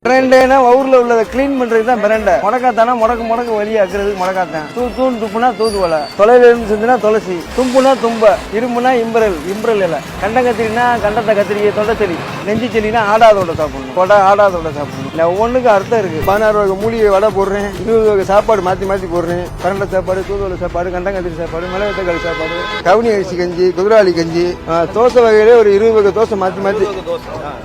பிரண்டைனா ஊர்ல உள்ளதை கிளீன் பண்றது தான் பிரண்டை. முடக்காத்தானா முடக்கு வழியாக்குறது முடக்காத்தான். தூண் துப்புனா தூதுவலை, தொலைல இருந்து செஞ்சுனா துளசி, தும்புனா தும்ப, இரும்புனா இம்பரல் இலை, கண்டங்கத்திரினா கண்டத்தை கத்திரிக்கை தொண்டைச்செடி, நெஞ்சு செடினா ஆடாதோட சாப்பிடணும், கொடை ஆடாதோட சாப்பிடணும். இல்லை ஒவ்வொன்றுக்கும் அர்த்தம் இருக்கு. 16 வகை மூலிகை வடை போடுறேன், 20 வகை சாப்பாடு மாற்றி போடுறேன். பிரண்டை சாப்பாடு, தூதுவலை சாப்பாடு, கண்டங்கத்திரி சாப்பாடு, மிளகுத்தக்காளி சாப்பாடு, கவுனி அரிசி கஞ்சி, குதிராளி கஞ்சி, தோசை வகையிலே ஒரு 20 வகை தோசை மாற்றி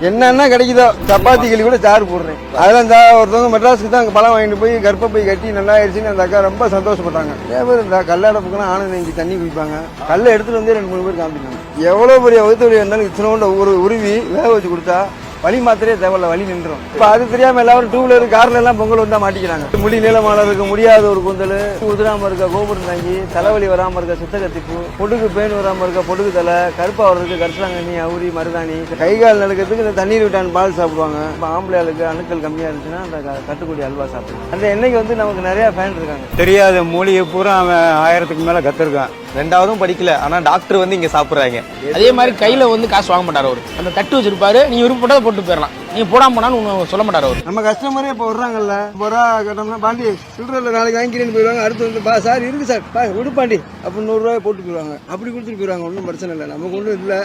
என்னென்ன கிடைக்குதோ. சப்பாத்தி கிளி கூட சாறு போடுறேன். அதெல்லாம் இந்த ஒருத்தவங்க மெட்ராஸுக்கு தான் அங்கே பழம் வாங்கிட்டு போய் கர்ப்பப்பை கட்டி நல்லா ஆயிடுச்சுன்னு அந்த அக்கா ரொம்ப சந்தோஷப்பட்டாங்க. பேர் இந்த கல்லாட பக்கம் ஆனந்த இங்கே தண்ணி குடிப்பாங்க. கல்லை எடுத்துட்டு வந்து 2-3 பேர் காமிப்பாங்க. எவ்வளோ பெரிய வகுத்து வலி இருந்தாலும் இத்தனோட ஒரு உருவி வேக வச்சு கொடுத்தா வலி மாத்திரையே தேவையில்ல, வலி நின்றுடும். இப்போ அது தெரியாம எல்லாரும் 2 வீலர் கார்ல எல்லாம் பொங்கல் வந்தா மாட்டிக்கிறாங்க. முடி நீளமான இருக்க முடியாத ஒரு கூந்தல், உதிராம இருக்க கோபுரம் தாங்கி, தலைவலி வராம இருக்க சித்த கத்திப்பு, பொடுகு பேன் வராம இருக்க பொடுகு தலை, கருப்பா வர்றதுக்கு கரிசலாங்கண்ணி, அவுரி, மருதாணி, கை கால் நடக்கிறதுக்கு இந்த தண்ணீர் விட்டான் பால் சாப்பிடுவாங்க. இப்போ ஆம்பளையாளுக்கு அணுக்கள் கம்மியா இருந்துச்சுன்னா அந்த கட்டுக்குடி அல்வா சாப்பிடுவாங்க. அந்த எண்ணெய்க்கு வந்து நமக்கு நிறைய ஃபேன் இருக்காங்க. தெரியாத மூலிகை பூரா அவன் 1000க்கு மேல கத்துருக்கான். 2வதும் படிக்கல, ஆனா டாக்டர் வந்து இங்க சாப்பிடுறாங்க. அதே மாதிரி கையில வந்து காசு வாங்க மாட்டாரு அவரு. அந்த தட்டு வச்சிருப்பாரு, நீ விருப்பப்பட்டதை போட்டு போயிடலாம், நீ போடாம போனாலும் சொல்ல மாட்டாரு அவரு. நம்ம கஸ்டமரே இப்போ வர்றாங்கல்ல, பொறா கட்டோம்னா பாண்டி சில்லறையில் நாளைக்கு வாங்கிக்கிறேன்னு போயிடுவாங்க. அடுத்து வந்து சார் இருக்கு சார் விடுப்பாண்டி அப்படின்னு 100 ரூபாய் போட்டு போயிடுவாங்க. அப்படி கொடுத்துட்டு போயிடுவாங்க. ஒன்றும் பிரச்சனை இல்லை, நமக்கு ஒன்றும் இல்லை.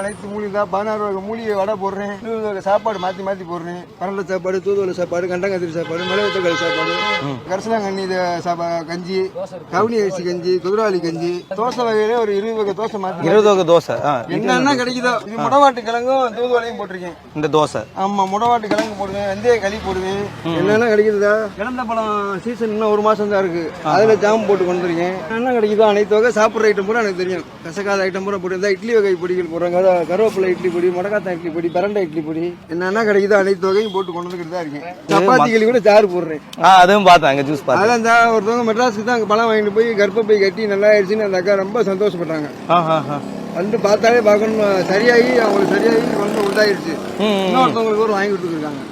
அனைத்து மூலிகை தான். 16 வகை மூலிகை வடை போடுறேன், 20 வகை சாப்பாடு மாற்றி போடுறேன். பரண்டை சாப்பாடு, தூதுவலை சாப்பாடு, கண்டங்கத்திரி சாப்பாடு, மிளகுத்தக்காளி சாப்பாடு, கரிசலாங்கண்ணி கஞ்சி, கவுனி அரிசி கஞ்சி, குதிராளி கஞ்சி, தோசை வகையிலே ஒரு 20 வகை தோசை மாற்றி 20 வகை தோசை என்னென்ன கிடைக்குதோ. இது முடவாட்டு கிழங்கும் தூதுவலையும் போட்டிருக்கேன். இந்த தோசை ஆமா, முடவாட்டு கிழங்கு போடுவேன், வெந்தய களி போடுவேன். என்னென்ன கிடைக்குதா? இழந்த பழம் சீசன் இன்னும் 1 மாசம் தான் இருக்கு. அதுல ஜாம் போட்டு கொண்டுருக்கேன். என்ன கிடைக்குதோ அனைத்து வகை சாப்பிட்ற ஐட்டம் பூரா எனக்கு தெரியும். கசக்காத ஐட்டம் பூரா போட்டு இட்லி வகை பொடிகள் போடுறாங்க. கருவேப்பிலை இட்லி பொடி, முடக்காத்தான் இட்லி பொடி, பரண்டை இட்லி பொடி, என்னென்ன கிடைக்குதோ அனைத்து வகையும் போட்டு கொண்டு வந்துக்கிட்டு தான் இருக்கேன். சப்பாத்தி கிளி கூட சாறு போடுறேன். அதுவும் பார்த்தாங்க, ஜூஸ் பார்த்தேன். அதான் இந்த ஒருத்தவங்க மெட்ராஸுக்கு தான் அங்கே பழம் வாங்கிட்டு போய் கர்ப்பப்பை கட்டி நல்லா ஆயிடுச்சுன்னு அந்த அக்கா ரொம்ப சந்தோஷப்பட்டாங்க. வந்து பார்த்தாலே பார்க்கணும், அவங்களுக்கு சரியாகி வந்து உண்டாயிருச்சு. இன்னொருத்தவங்களுக்கு ஒரு வாங்கி கொடுத்துருக்காங்க.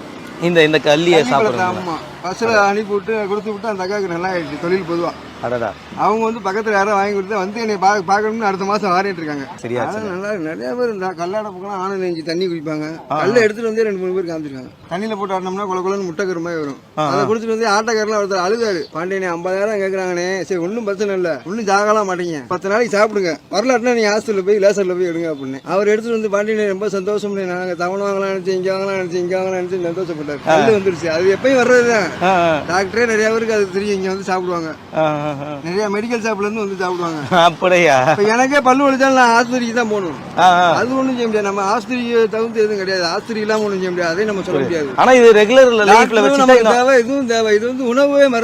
இந்த கல்லியை சாப்பிடுறாங்க. ஆமா, பஸ்ல அனுப்பி விட்டு கொடுத்து விட்டு அந்த அக்காவுக்கு நல்லா ஆயிடுச்சு. தொழில் பொதுவா அடடா, அவங்க வந்து பக்கத்துல யாரும் வாங்கி கொடுத்து வந்து என்னை பார்க்கணும்னு அடுத்த மாசம் வாரிட்டு இருக்காங்க. சரியா? நல்லா நிறைய பேர் இருந்தா கல்லாட பக்கம் ஆனந்த இஞ்சி தண்ணி குடிப்பாங்க. கல்ல எடுத்துட்டு வந்து 2-3 பேர் காமிச்சிருக்காங்க. தண்ணியில போட்டு ஆடினோம்னா குளக்குளன்னு முட்டைக்கரு மாதிரி வரும். அதை குடிச்சிட்டு வந்து ஆட்டக்காரெல்லாம் ஒருத்தர் அழுதாரு. பாண்டியனே 50,000 கேட்கறாங்கண்ணே. சரி ஒன்றும் பிரச்சனை இல்லை, ஒன்றும் ஜாகலாம் மாட்டீங்க, 10 நாளைக்கு சாப்பிடுங்க, வரலாற்றுனா நீ ஹாஸ்டல்ல போய் லேசர்ல போய் எடுங்க அப்படின்னு அவர் எடுத்துட்டு வந்து பாண்டியனே ரொம்ப சந்தோஷம். நாங்க தவணை வாங்கலாம் நினைச்சு, இங்க வாங்கலாம் நினைச்சு சந்தோஷப்பட்டாரு. கல்லு வந்துருச்சு. அது எப்பயும் வர்றதுதான். டாக்டரே நிறைய பேருக்கு அது தெரியும். இங்க வந்து சாப்பிடுவாங்க. நிறைய மெடிக்கல் ஷாப்ல இருந்து வந்து சாப்பிடுவாங்க. அப்படியா? எனக்கே பல்லு வலிச்சாலும் நான் ஆஸ்பத்திரிக்கு தான் போகணும். அது ஒண்ணும் செய்ய முடியாது. நம்ம ஆஸ்பத்திரிக்கு தகுந்து எதுவும் கிடையாது. ஆஸ்பத்திரி இல்லாம ஒண்ணும் செய்ய முடியாது. அதையும் நம்ம சொல்ல முடியாது. ஆனா இது ரெகுலர் லைஃப்ல தேவை, இதுவும் தேவை. இது வந்து உணவே மருந்து.